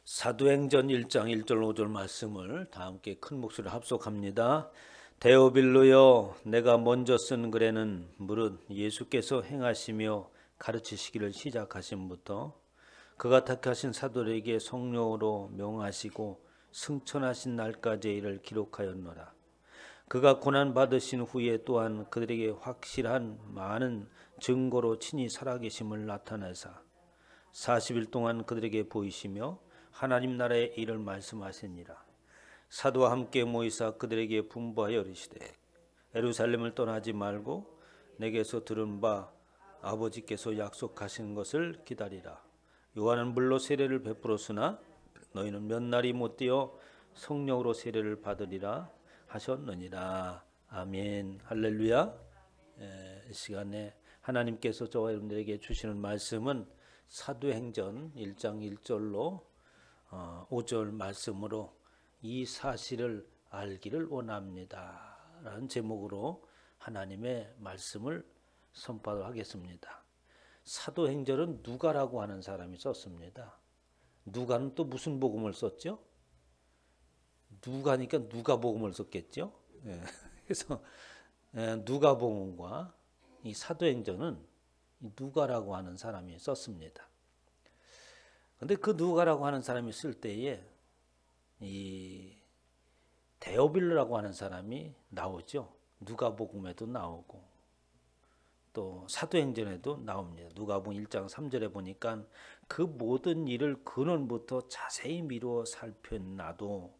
사도행전 1장 1절 5절 말씀을 다 함께 큰 목소리로 합독합니다. 데오빌로여, 내가 먼저 쓴 글에는 무릇 예수께서 행하시며 가르치시기를 시작하심부터 그가 택하신 사도들에게 성령으로 명하시고 승천하신 날까지의 일을 기록하였노라. 그가 고난 받으신 후에 또한 그들에게 확실한 많은 증거로 친히 살아계심을 나타내사 40일 동안 그들에게 보이시며 하나님 나라의 일을 말씀하시니라. 사도와 함께 모이사 그들에게 분부하여 이르시되 예루살렘을 떠나지 말고 내게서 들은 바 아버지께서 약속하신 것을 기다리라. 요한은 물로 세례를 베풀었으나 너희는 몇 날이 못 되어 성령으로 세례를 받으리라 하셨느니라. 아멘. 할렐루야. 이 시간에 하나님께서 저와 여러분들에게 주시는 말씀은 사도행전 1장 1절로 5절 말씀으로 이 사실을 알기를 원합니다 라는 제목으로 하나님의 말씀을 선포하도록 하겠습니다. 사도행전은 누가라고 하는 사람이 썼습니다. 누가는 또 무슨 복음을 썼죠? 누가니까 누가복음을 썼겠죠. 그래서 누가복음과 이 사도행전은 누가라고 하는 사람이 썼습니다. 근데 그 누가라고 하는 사람이 쓸 때에 이 데오빌로라고 하는 사람이 나오죠. 누가복음에도 나오고 또 사도행전에도 나옵니다. 누가복음 1장 3절에 보니까 그 모든 일을 근원부터 자세히 미루어 살펴나도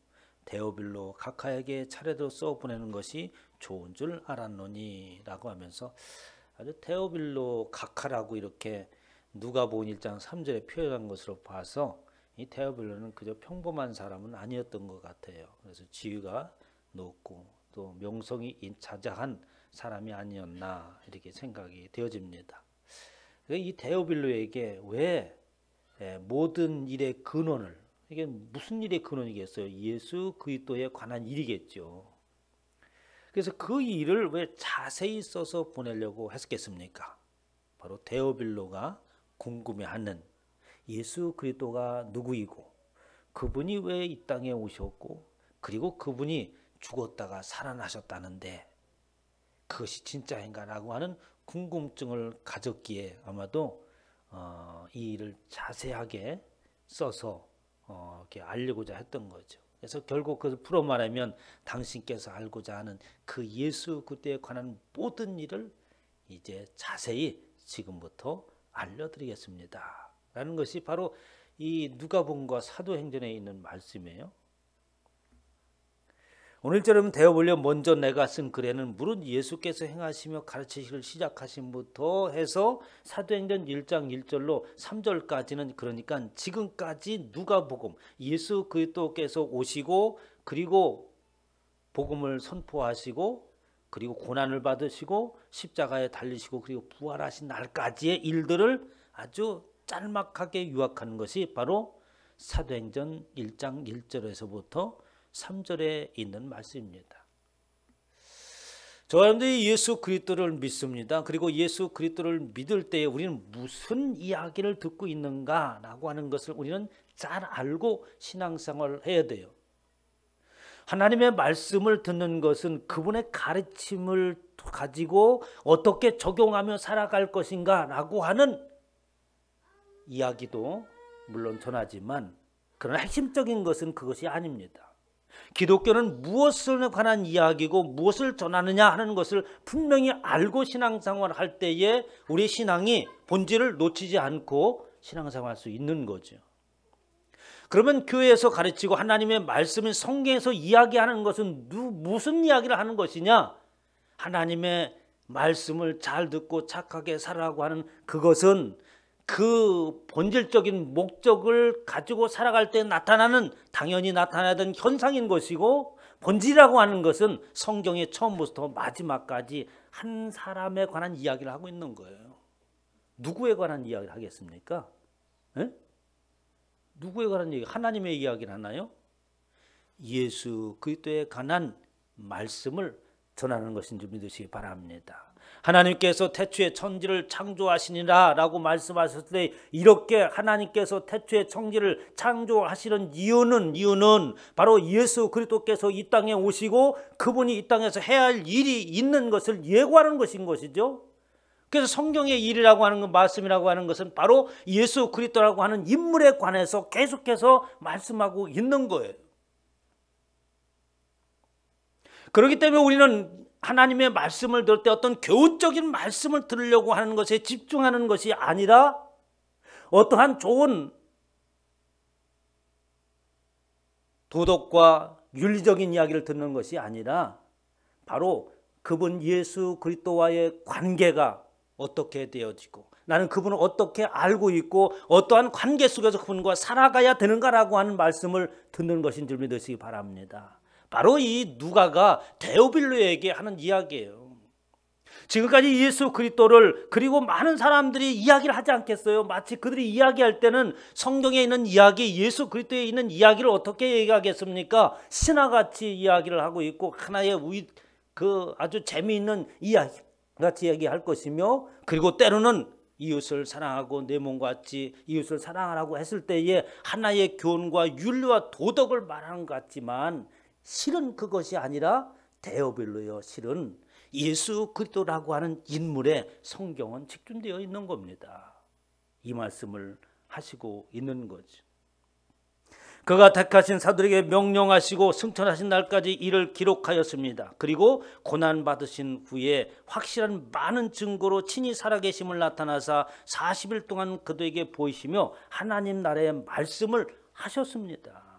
데오빌로 각하에게 차례대로 써보내는 것이 좋은 줄 알았노니 라고 하면서 아주 데오빌로 각하라고 이렇게 누가복음 1장 3절에 표현한 것으로 봐서 이 데오빌로는 그저 평범한 사람은 아니었던 것 같아요. 그래서 지위가 높고 또 명성이 자자한 사람이 아니었나 이렇게 생각이 되어집니다. 이 데오빌로에게 왜 모든 일의 근원을, 이게 무슨 일의 근원이겠어요? 예수 그리스도에 관한 일이겠죠. 그래서 그 일을 왜 자세히 써서 보내려고 했겠습니까? 바로 데오빌로가 궁금해하는 예수 그리스도가 누구이고 그분이 왜 이 땅에 오셨고 그리고 그분이 죽었다가 살아나셨다는데 그것이 진짜인가라고 하는 궁금증을 가졌기에 아마도 이 일을 자세하게 써서 이렇게 알리고자 했던 거죠. 그래서 결국 그것을 풀어 말하면 당신께서 알고자 하는 그 예수 그리스도에 관한 모든 일을 이제 자세히 지금부터 알려드리겠습니다 라는 것이 바로 이 누가복음과 사도행전에 있는 말씀이에요. 오늘 저는 데오빌로 먼저 내가 쓴 글에는 무릇 예수께서 행하시며 가르치시기를 시작하심부터 해서 사도행전 1장 1절로 3절까지는 그러니까 지금까지 누가복음 예수 그리스도께서 오시고 그리고 복음을 선포하시고 그리고 고난을 받으시고 십자가에 달리시고 그리고 부활하신 날까지의 일들을 아주 짤막하게 요약하는 것이 바로 사도행전 1장 1절에서부터 3절에 있는 말씀입니다. 저희들이 예수 그리스도를 믿습니다. 그리고 예수 그리스도를 믿을 때에 우리는 무슨 이야기를 듣고 있는가라고 하는 것을 우리는 잘 알고 신앙생활을 해야 돼요. 하나님의 말씀을 듣는 것은 그분의 가르침을 가지고 어떻게 적용하며 살아갈 것인가 라고 하는 이야기도 물론 전하지만 그러나 핵심적인 것은 그것이 아닙니다. 기독교는 무엇에 관한 이야기고 무엇을 전하느냐 하는 것을 분명히 알고 신앙생활을 할 때에 우리 신앙이 본질을 놓치지 않고 신앙생활할 수 있는 거죠. 그러면 교회에서 가르치고 하나님의 말씀인 성경에서 이야기하는 것은 무슨 이야기를 하는 것이냐? 하나님의 말씀을 잘 듣고 착하게 살아가고 하는 그것은 그 본질적인 목적을 가지고 살아갈 때 나타나는 당연히 나타나던 현상인 것이고 본질이라고 하는 것은 성경의 처음부터 마지막까지 한 사람에 관한 이야기를 하고 있는 거예요. 누구에 관한 이야기를 하겠습니까? 에? 누구에 관한 얘기? 하나님의 이야기를 하나요? 예수 그리스도에 관한 말씀을 전하는 것인 줄 믿으시기 바랍니다. 하나님께서 태초에 천지를 창조하시니라 라고 말씀하셨을 때 이렇게 하나님께서 태초에 천지를 창조하시는 이유는 바로 예수 그리스도께서 이 땅에 오시고 그분이 이 땅에서 해야 할 일이 있는 것을 예고하는 것인 것이죠. 그래서 성경의 일이라고 하는 것, 말씀이라고 하는 것은 바로 예수 그리스도라고 하는 인물에 관해서 계속해서 말씀하고 있는 거예요. 그렇기 때문에 우리는 하나님의 말씀을 들을 때 어떤 교훈적인 말씀을 들으려고 하는 것에 집중하는 것이 아니라 어떠한 좋은 도덕과 윤리적인 이야기를 듣는 것이 아니라 바로 그분 예수 그리스도와의 관계가 어떻게 되어지고 나는 그분을 어떻게 알고 있고 어떠한 관계 속에서 그분과 살아가야 되는가라고 하는 말씀을 듣는 것인 줄 믿으시기 바랍니다. 바로 이 누가가 데오빌로에게 하는 이야기예요. 지금까지 예수 그리스도를 그리고 많은 사람들이 이야기를 하지 않겠어요? 마치 그들이 이야기할 때는 성경에 있는 이야기, 예수 그리스도에 있는 이야기를 어떻게 얘기하겠습니까? 신화같이 이야기를 하고 있고 하나의 아주 재미있는 이야기 같이 얘기할 것이며, 그리고 때로는 이웃을 사랑하고 내 몸같이 이웃을 사랑하라고 했을 때에 하나의 교훈과 윤리와 도덕을 말하는 것 같지만 실은 그것이 아니라 데오빌로요, 실은 예수 그리스도라고 하는 인물에 성경은 집중되어 있는 겁니다. 이 말씀을 하시고 있는 거죠. 그가 택하신 사도에게 명령하시고 승천하신 날까지 이를 기록하였습니다. 그리고 고난받으신 후에 확실한 많은 증거로 친히 살아계심을 나타나사 40일 동안 그들에게 보이시며 하나님 나라의 말씀을 하셨습니다.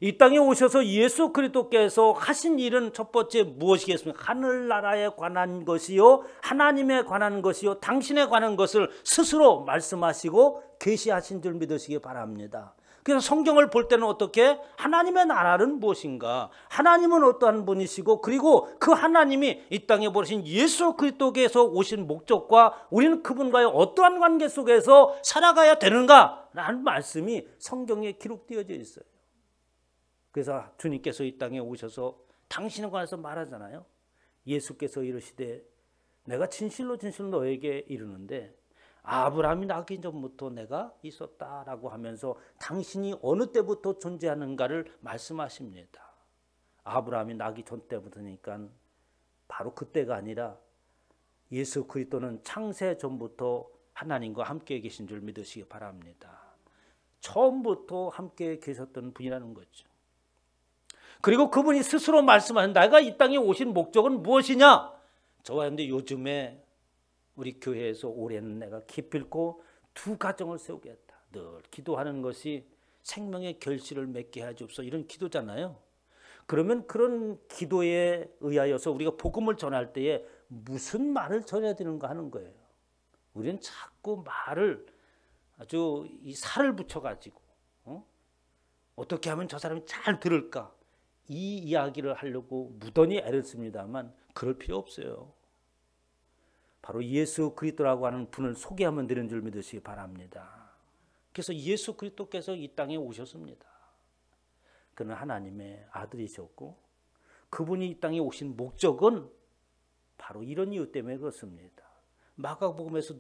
이 땅에 오셔서 예수 그리스도께서 하신 일은 첫 번째 무엇이겠습니까? 하늘나라에 관한 것이요, 하나님에 관한 것이요, 당신에 관한 것을 스스로 말씀하시고 계시하신 줄 믿으시기 바랍니다. 그래서 성경을 볼 때는 어떻게? 하나님의 나라는 무엇인가? 하나님은 어떠한 분이시고, 그리고 그 하나님이 이 땅에 보내신 예수 그리스도께서 오신 목적과 우리는 그분과의 어떠한 관계 속에서 살아가야 되는가? 라는 말씀이 성경에 기록되어져 있어요. 그래서 주님께서 이 땅에 오셔서 당신에 관해서 말하잖아요. 예수께서 이르시되 내가 진실로 너에게 이르는데 아브라함이 나기 전부터 내가 있었다라고 하면서 당신이 어느 때부터 존재하는가를 말씀하십니다. 아브라함이 나기 전 때부터니까 바로 그때가 아니라 예수 그리스도는 창세 전부터 하나님과 함께 계신 줄 믿으시기 바랍니다. 처음부터 함께 계셨던 분이라는 거죠. 그리고 그분이 스스로 말씀하신 내가 이 땅에 오신 목적은 무엇이냐? 저와 근데 요즘에 우리 교회에서 올해는 내가 기필코 두 가정을 세우겠다. 늘 기도하는 것이 생명의 결실을 맺게 하옵소서, 이런 기도잖아요. 그러면 그런 기도에 의하여서 우리가 복음을 전할 때에 무슨 말을 전해야 되는가 하는 거예요. 우리는 자꾸 말을 아주 이 살을 붙여가지고 어떻게 하면 저 사람이 잘 들을까? 이 이야기를 하려고 무던히 애를 씁니다만 그럴 필요 없어요. 바로 예수 그리스도라고 하는 분을 소개하면 되는 줄 믿으시기 바랍니다. 그래서 예수 그리스도께서 이 땅에 오셨습니다. 그는 하나님의 아들이셨고 그분이 이 땅에 오신 목적은 바로 이런 이유 때문에 그렇습니다. 마가복음에서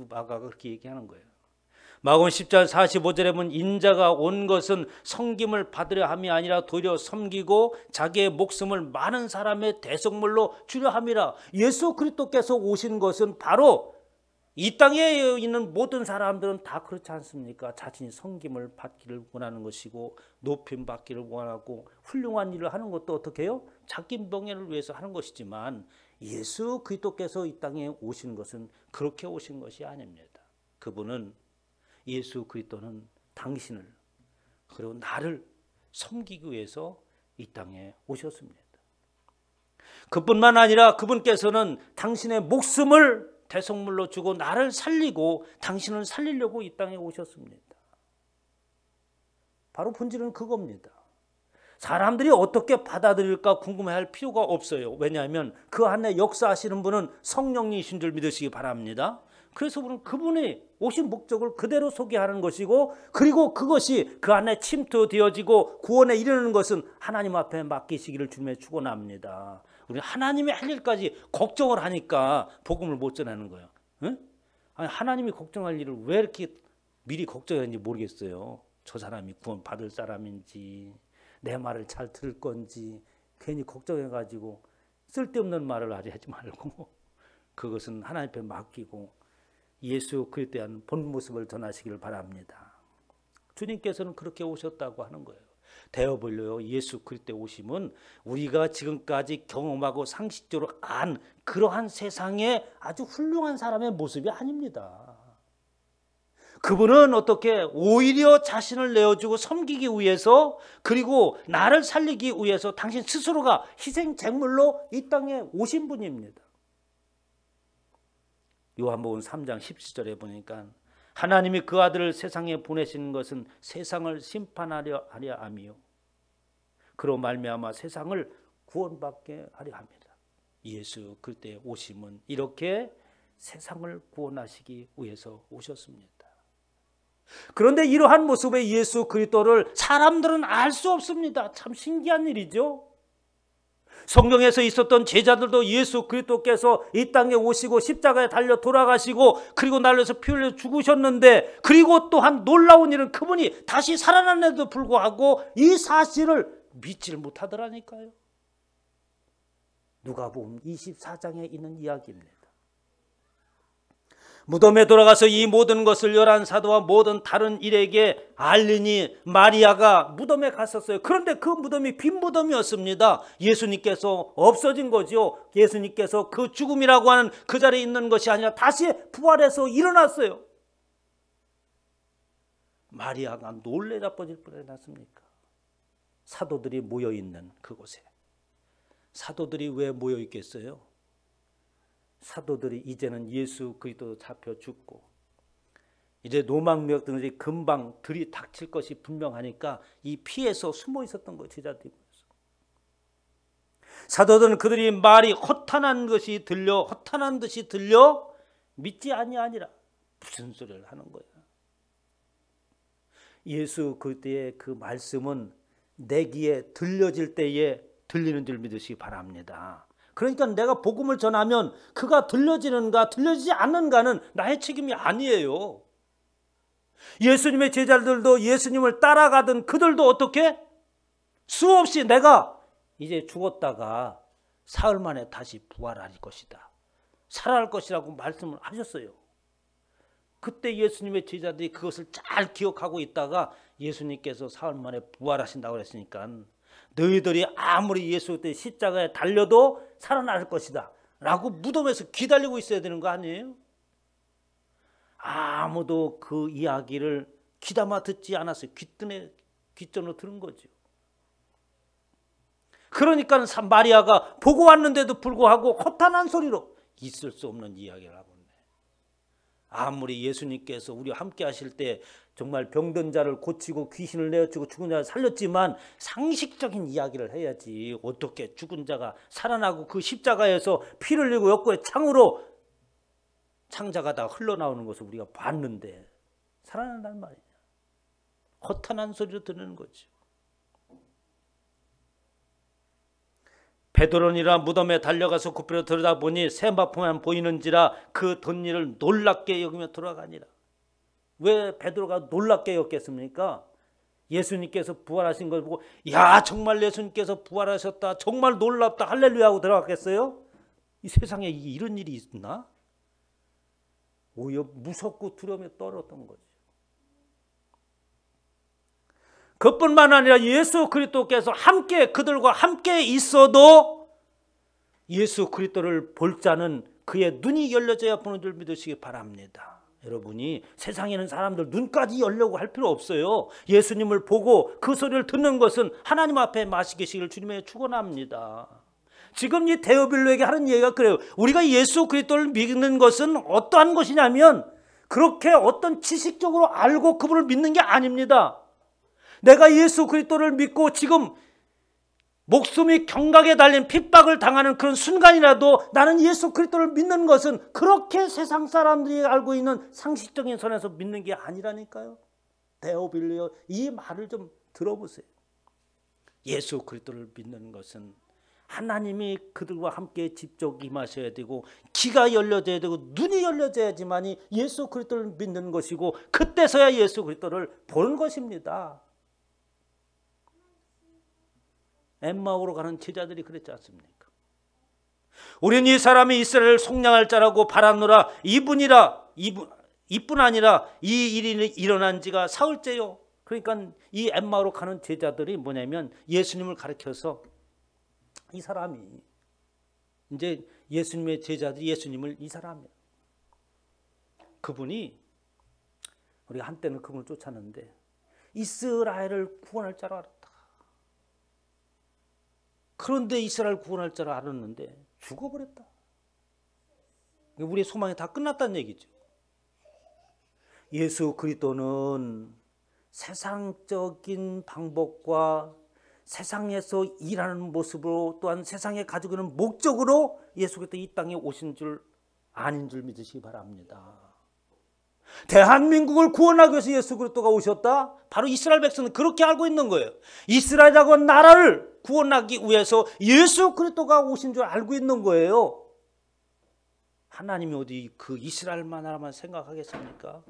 마가가 그렇게 얘기하는 거예요. 마가복음 10장 45절에 보면 인자가 온 것은 섬김을 받으려 함이 아니라 도리어 섬기고 자기의 목숨을 많은 사람의 대속물로 주려 함이라. 예수 그리스도께서 오신 것은 바로 이 땅에 있는 모든 사람들은 다 그렇지 않습니까? 자신이 섬김을 받기를 원하는 것이고 높임 받기를 원하고 훌륭한 일을 하는 것도 어떻게 해요? 자기 명예를 위해서 하는 것이지만 예수 그리스도께서 이 땅에 오신 것은 그렇게 오신 것이 아닙니다. 그분은 예수 그리스도는 당신을 그리고 나를 섬기기 위해서 이 땅에 오셨습니다. 그뿐만 아니라 그분께서는 당신의 목숨을 대속물로 주고 나를 살리고 당신을 살리려고 이 땅에 오셨습니다. 바로 본질은 그겁니다. 사람들이 어떻게 받아들일까 궁금해할 필요가 없어요. 왜냐하면 그 안에 역사하시는 분은 성령이신 줄 믿으시기 바랍니다. 그래서 우리는 그분이 오신 목적을 그대로 소개하는 것이고, 그리고 그것이 그 안에 침투되어지고 구원에 이르는 것은 하나님 앞에 맡기시기를 주님의 축원합니다. 우리 하나님이 할 일까지 걱정을 하니까 복음을 못 전하는 거예요. 응? 아니, 하나님이 걱정할 일을 왜 이렇게 미리 걱정했는지 모르겠어요. 저 사람이 구원 받을 사람인지 내 말을 잘 들을 건지 괜히 걱정해가지고 쓸데없는 말을 하지 말고 그것은 하나님 앞에 맡기고 예수 그리스도에 대한 본 모습을 전하시기를 바랍니다. 주님께서는 그렇게 오셨다고 하는 거예요. 되어보려요. 예수 그리스도에 오심은 우리가 지금까지 경험하고 상식적으로 안 그러한 세상의 아주 훌륭한 사람의 모습이 아닙니다. 그분은 어떻게 오히려 자신을 내어주고 섬기기 위해서 그리고 나를 살리기 위해서 당신 스스로가 희생제물로 이 땅에 오신 분입니다. 요한복음 3장 17절에 보니까 하나님이 그 아들을 세상에 보내신 것은 세상을 심판하려 함이요 그로 말미암아 세상을 구원받게 하려 합니다. 예수 그리스도의 오심은 이렇게 세상을 구원하시기 위해서 오셨습니다. 그런데 이러한 모습의 예수 그리스도를 사람들은 알 수 없습니다. 참 신기한 일이죠. 성경에서 있었던 제자들도 예수 그리스도께서 이 땅에 오시고 십자가에 달려 돌아가시고 그리고 날려서 피 흘려 죽으셨는데 그리고 또한 놀라운 일은 그분이 다시 살아났는데도 불구하고 이 사실을 믿지를 못하더라니까요. 누가복음 24장에 있는 이야기입니다. 무덤에 돌아가서 이 모든 것을 열한 사도와 모든 다른 일에게 알리니 마리아가 무덤에 갔었어요. 그런데 그 무덤이 빈 무덤이었습니다. 예수님께서 없어진 거죠. 예수님께서 그 죽음이라고 하는 그 자리에 있는 것이 아니라 다시 부활해서 일어났어요. 마리아가 놀래 자빠질 뻔했습니까? 사도들이 모여있는 그곳에. 사도들이 왜 모여있겠어요? 사도들이 이제는 예수 그리스도 잡혀 죽고 이제 노망력 등이 금방 들이닥칠 것이 분명하니까 이 피해서 숨어 있었던 거예요. 제자들이. 사도들은 그들이 말이 허탄한 듯이 들려 믿지 아니하니라. 무슨 소리를 하는 거야. 예수 그리스도의 그 말씀은 내 귀에 들려질 때에 들리는 줄 믿으시기 바랍니다. 그러니까 내가 복음을 전하면 그가 들려지는가 들려지지 않는가는 나의 책임이 아니에요. 예수님의 제자들도 예수님을 따라가던 그들도 어떻게? 수없이 내가 이제 죽었다가 사흘 만에 다시 부활할 것이다. 살아날 것이라고 말씀을 하셨어요. 그때 예수님의 제자들이 그것을 잘 기억하고 있다가 예수님께서 사흘 만에 부활하신다고 그랬으니까 너희들이 아무리 예수 때 십자가에 달려도 살아날 것이다 라고 무덤에서 기다리고 있어야 되는 거 아니에요? 아무도 그 이야기를 귀담아 듣지 않았어요. 귓전으로 들은 거죠. 그러니까 마리아가 보고 왔는데도 불구하고 허탄한 소리로 있을 수 없는 이야기를 하고 있네. 아무리 예수님께서 우리와 함께 하실 때 정말 병든 자를 고치고 귀신을 내어치고 죽은 자를 살렸지만 상식적인 이야기를 해야지. 어떻게 죽은 자가 살아나고 그 십자가에서 피를 흘리고 옆구리에 창으로 창자가 다 흘러나오는 것을 우리가 봤는데 살아난단 말이냐. 허탄한 소리로 듣는 거죠. 베드로니라 무덤에 달려가서 굽히려 들여다보니 세마포만 보이는지라 그 덧일을 놀랍게 여기며 돌아가니라. 왜 베드로가 놀랍게 여겼습니까? 예수님께서 부활하신 걸 보고 야 정말 예수님께서 부활하셨다 정말 놀랍다 할렐루야 하고 들어갔겠어요? 이 세상에 이런 일이 있나? 오히려 무섭고 두려움에 떨었던 거죠. 그뿐만 아니라 예수 그리스도께서 함께 그들과 함께 있어도 예수 그리스도를 볼 자는 그의 눈이 열려져야 보는 줄 믿으시기 바랍니다. 여러분이 세상에는 사람들 눈까지 열려고 할 필요 없어요. 예수님을 보고 그 소리를 듣는 것은 하나님 앞에 마시 계시기를 주님의 축원합니다. 지금 이 데오빌로에게 하는 얘기가 그래요. 우리가 예수 그리스도를 믿는 것은 어떠한 것이냐면 그렇게 어떤 지식적으로 알고 그분을 믿는 게 아닙니다. 내가 예수 그리스도를 믿고 지금 목숨이 경각에 달린 핍박을 당하는 그런 순간이라도 나는 예수 그리스도를 믿는 것은 그렇게 세상 사람들이 알고 있는 상식적인 선에서 믿는 게 아니라니까요. 데오빌리오 이 말을 좀 들어보세요. 예수 그리스도를 믿는 것은 하나님이 그들과 함께 직접 임하셔야 되고 귀가 열려져야 되고 눈이 열려져야지만이 예수 그리스도를 믿는 것이고 그때서야 예수 그리스도를 보는 것입니다. 엠마오로 가는 제자들이 그랬지 않습니까? 우리는 이 사람이 이스라엘을 속량할 자라고 바라노라. 이뿐 아니라 이 일이 일어난 지가 사흘째요. 그러니까 이 엠마오로 가는 제자들이 뭐냐면 예수님을 가르쳐서 이 사람이 이제 예수님의 제자들이 예수님을 이 사람이야. 그분이 우리가 한때는 그분을 쫓았는데 이스라엘을 구원할 줄 알았다. 그런데 이스라엘 구원할 줄 알았는데 죽어버렸다. 우리의 소망이 다 끝났다는 얘기죠. 예수 그리스도는 세상적인 방법과 세상에서 일하는 모습으로 또한 세상에 가지고 있는 목적으로 예수 그리스도 이 땅에 오신 줄 아닌 줄 믿으시기 바랍니다. 대한민국을 구원하기 위해서 예수 그리스도가 오셨다? 바로 이스라엘 백성은 그렇게 알고 있는 거예요. 이스라엘이라고 하는 나라를 구원하기 위해서 예수 그리스도가 오신 줄 알고 있는 거예요. 하나님이 어디 그 이스라엘만 나라만 생각하겠습니까?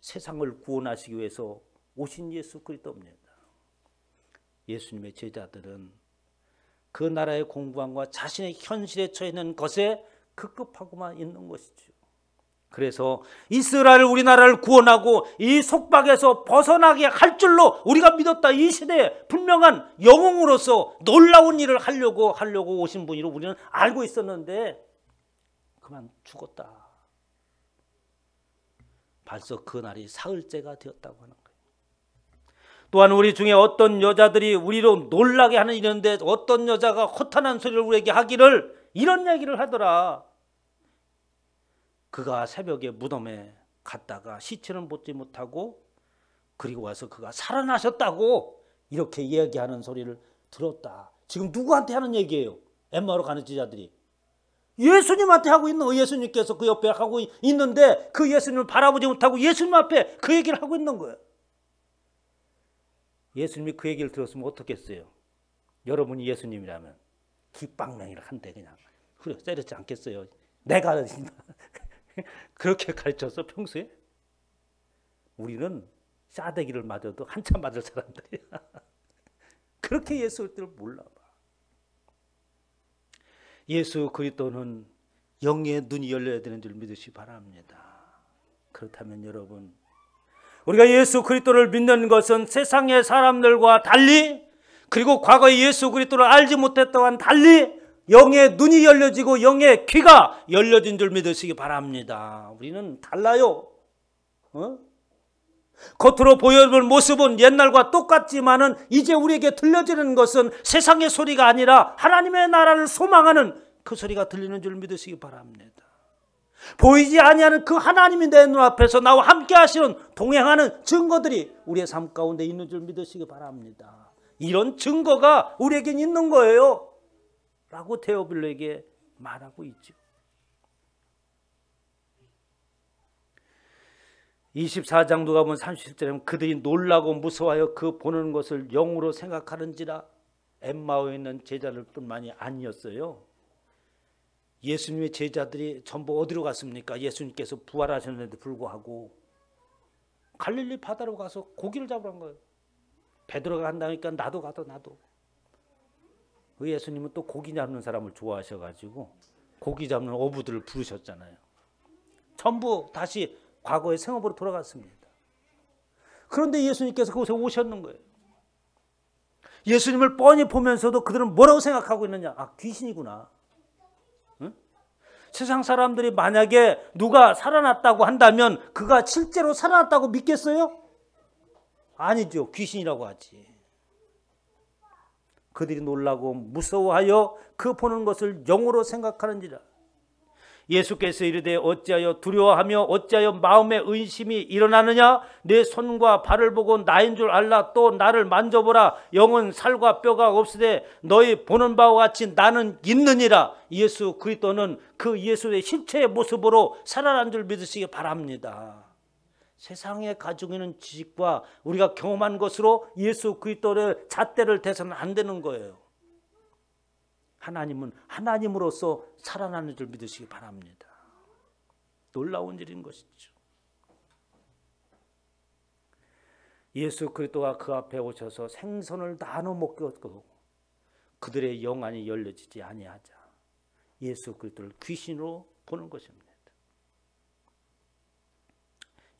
세상을 구원하시기 위해서 오신 예수 그리스도입니다. 예수님의 제자들은 그 나라의 공부함과 자신의 현실에 처해 있는 것에 급급하고만 있는 것이죠. 그래서 이스라엘 우리나라를 구원하고 이 속박에서 벗어나게 할 줄로 우리가 믿었다. 이 시대에 분명한 영웅으로서 놀라운 일을 하려고 오신 분이로 우리는 알고 있었는데 그만 죽었다. 벌써 그날이 사흘째가 되었다고 하는 거예요. 또한 우리 중에 어떤 여자들이 우리로 놀라게 하는 일인데 어떤 여자가 허탄한 소리를 우리에게 하기를 이런 얘기를 하더라. 그가 새벽에 무덤에 갔다가 시체는 보지 못하고 그리고 와서 그가 살아나셨다고 이렇게 이야기하는 소리를 들었다. 지금 누구한테 하는 얘기예요? 엠마오로 가는 제자들이. 예수님한테 하고 있는 거예요. 예수님께서 그 옆에 하고 있는데 그 예수님을 바라보지 못하고 예수님 앞에 그 얘기를 하고 있는 거예요. 예수님이 그 얘기를 들었으면 어떻겠어요? 여러분이 예수님이라면 깃방맹이를 한대 그냥 후려 때렸지 않겠어요? 내가 그렇게 가르쳐서 평소에 우리는 싸대기를 맞아도 한참 맞을 사람들이야. 그렇게 예수 그리스도를 몰라 봐. 예수 그리스도는 영의 눈이 열려야 되는 줄 믿으시기 바랍니다. 그렇다면 여러분, 우리가 예수 그리스도를 믿는 것은 세상의 사람들과 달리 그리고 과거에 예수 그리스도를 알지 못했다와는 달리 영의 눈이 열려지고 영의 귀가 열려진 줄 믿으시기 바랍니다. 우리는 달라요. 겉으로 보여볼 모습은 옛날과 똑같지만은 이제 우리에게 들려지는 것은 세상의 소리가 아니라 하나님의 나라를 소망하는 그 소리가 들리는 줄 믿으시기 바랍니다. 보이지 아니하는 그 하나님이 내 눈앞에서 나와 함께 하시는 동행하는 증거들이 우리의 삶 가운데 있는 줄 믿으시기 바랍니다. 이런 증거가 우리에겐 있는 거예요 라고 데오빌로에게 말하고 있죠. 24장 누가 보면 37절에 그들이 놀라고 무서워하여 그 보는 것을 영으로 생각하는지라. 엠마오에 있는 제자들 뿐만이 아니었어요. 예수님의 제자들이 전부 어디로 갔습니까? 예수님께서 부활하셨는데도 불구하고 갈릴리 바다로 가서 고기를 잡으러 간 거예요. 베드로가 간다니까 나도 가도 나도. 그 예수님은 또 고기 잡는 사람을 좋아하셔가지고 고기 잡는 어부들을 부르셨잖아요. 전부 다시 과거의 생업으로 돌아갔습니다. 그런데 예수님께서 그곳에 오셨는 거예요. 예수님을 뻔히 보면서도 그들은 뭐라고 생각하고 있느냐? 아, 귀신이구나. 응? 세상 사람들이 만약에 누가 살아났다고 한다면 그가 실제로 살아났다고 믿겠어요? 아니죠. 귀신이라고 하지. 그들이 놀라고 무서워하여 그 보는 것을 영으로 생각하는지라. 예수께서 이르되 어찌하여 두려워하며 어찌하여 마음에 의심이 일어나느냐? 내 손과 발을 보고 나인 줄 알라. 또 나를 만져보라. 영은 살과 뼈가 없으되 너희 보는 바와 같이 나는 있느니라. 예수 그리스도는 그 예수의 실체의 모습으로 살아난 줄 믿으시기 바랍니다. 세상에 가지고 있는 지식과 우리가 경험한 것으로 예수 그리스도의 잣대를 대서는 안 되는 거예요. 하나님은 하나님으로서 살아나는 줄 믿으시기 바랍니다. 놀라운 일인 것이죠. 예수 그리스도가 그 앞에 오셔서 생선을 나눠 먹였고 그들의 영안이 열려지지 아니하자 예수 그리스도를 귀신으로 보는 것입니다.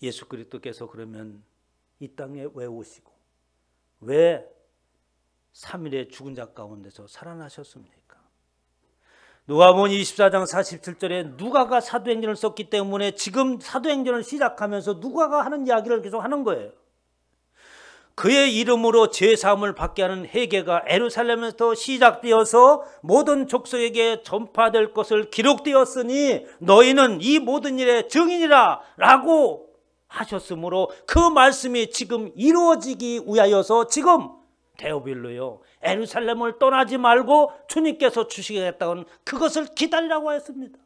예수 그리스도께서 그러면 이 땅에 왜 오시고 왜 3일의 죽은 자 가운데서 살아나셨습니까? 누가복음 24장 47절에 누가가 사도행전을 썼기 때문에 지금 사도행전을 시작하면서 누가가 하는 이야기를 계속 하는 거예요. 그의 이름으로 죄사함을 받게 하는 회개가 예루살렘에서 시작되어서 모든 족속에게 전파될 것을 기록되었으니 너희는 이 모든 일의 증인이라 라고 하셨으므로 그 말씀이 지금 이루어지기 위하여서 지금 데오빌로요 예루살렘을 떠나지 말고 주님께서 주시겠다는 그것을 기다리라고 했습니다.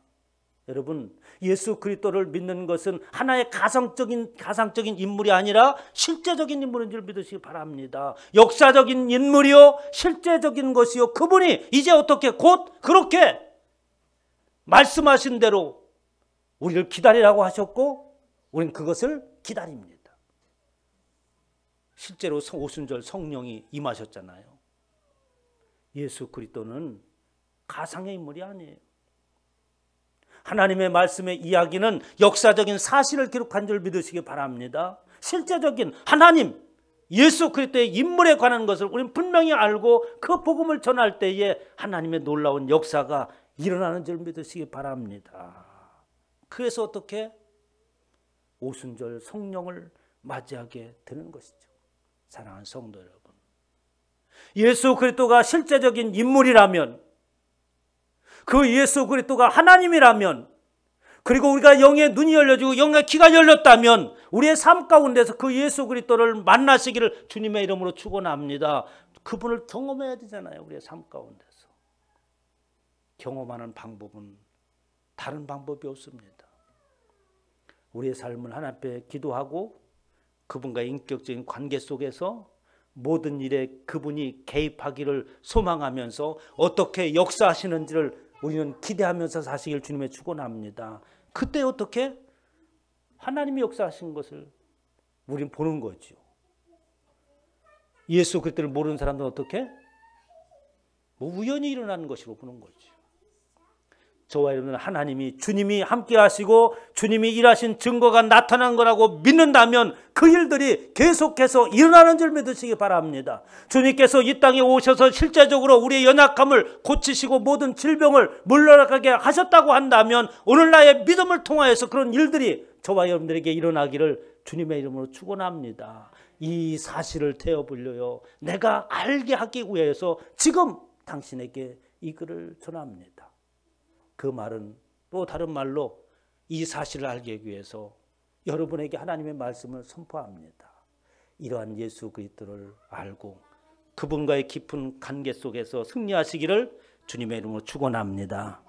여러분 예수 그리스도를 믿는 것은 하나의 가상적인 인물이 아니라 실제적인 인물인 줄 믿으시기 바랍니다. 역사적인 인물이요 실제적인 것이요 그분이 이제 어떻게 곧 그렇게 말씀하신 대로 우리를 기다리라고 하셨고 우리는 그것을 기다립니다. 실제로 오순절 성령이 임하셨잖아요. 예수 그리스도는 가상의 인물이 아니에요. 하나님의 말씀의 이야기는 역사적인 사실을 기록한 줄 믿으시기 바랍니다. 실제적인 하나님 예수 그리스도의 인물에 관한 것을 우리는 분명히 알고 그 복음을 전할 때에 하나님의 놀라운 역사가 일어나는 줄 믿으시기 바랍니다. 그래서 어떻게 오순절 성령을 맞이하게 되는 것이죠. 사랑하는 성도 여러분, 예수 그리스도가 실제적인 인물이라면 그 예수 그리스도가 하나님이라면 그리고 우리가 영의 눈이 열려지고 영의 귀가 열렸다면 우리의 삶 가운데서 그 예수 그리스도를 만나시기를 주님의 이름으로 축원합니다. 그분을 경험해야 되잖아요. 우리의 삶 가운데서. 경험하는 방법은 다른 방법이 없습니다. 우리의 삶을 하나님 앞에 기도하고 그분과의 인격적인 관계 속에서 모든 일에 그분이 개입하기를 소망하면서 어떻게 역사하시는지를 우리는 기대하면서 사시길 주님의 축원합니다. 그때 어떻게 하나님이 역사하신 것을 우리는 보는 거죠. 예수 그리스도를 모르는 사람들은 어떻게 우연히 일어나는 것으로 보는 거죠. 저와 여러분은 하나님이 주님이 함께 하시고 주님이 일하신 증거가 나타난 거라고 믿는다면 그 일들이 계속해서 일어나는 줄 믿으시기 바랍니다. 주님께서 이 땅에 오셔서 실제적으로 우리의 연약함을 고치시고 모든 질병을 물러나게 하셨다고 한다면 오늘날의 믿음을 통하여서 그런 일들이 저와 여러분들에게 일어나기를 주님의 이름으로 축원합니다. 이 사실을 태워보려요 내가 알게 하기 위해서 지금 당신에게 이 글을 전합니다. 그 말은 또 다른 말로 이 사실을 알기 위해서 여러분에게 하나님의 말씀을 선포합니다. 이러한 예수 그리스도를 알고 그분과의 깊은 관계 속에서 승리하시기를 주님의 이름으로 축원합니다.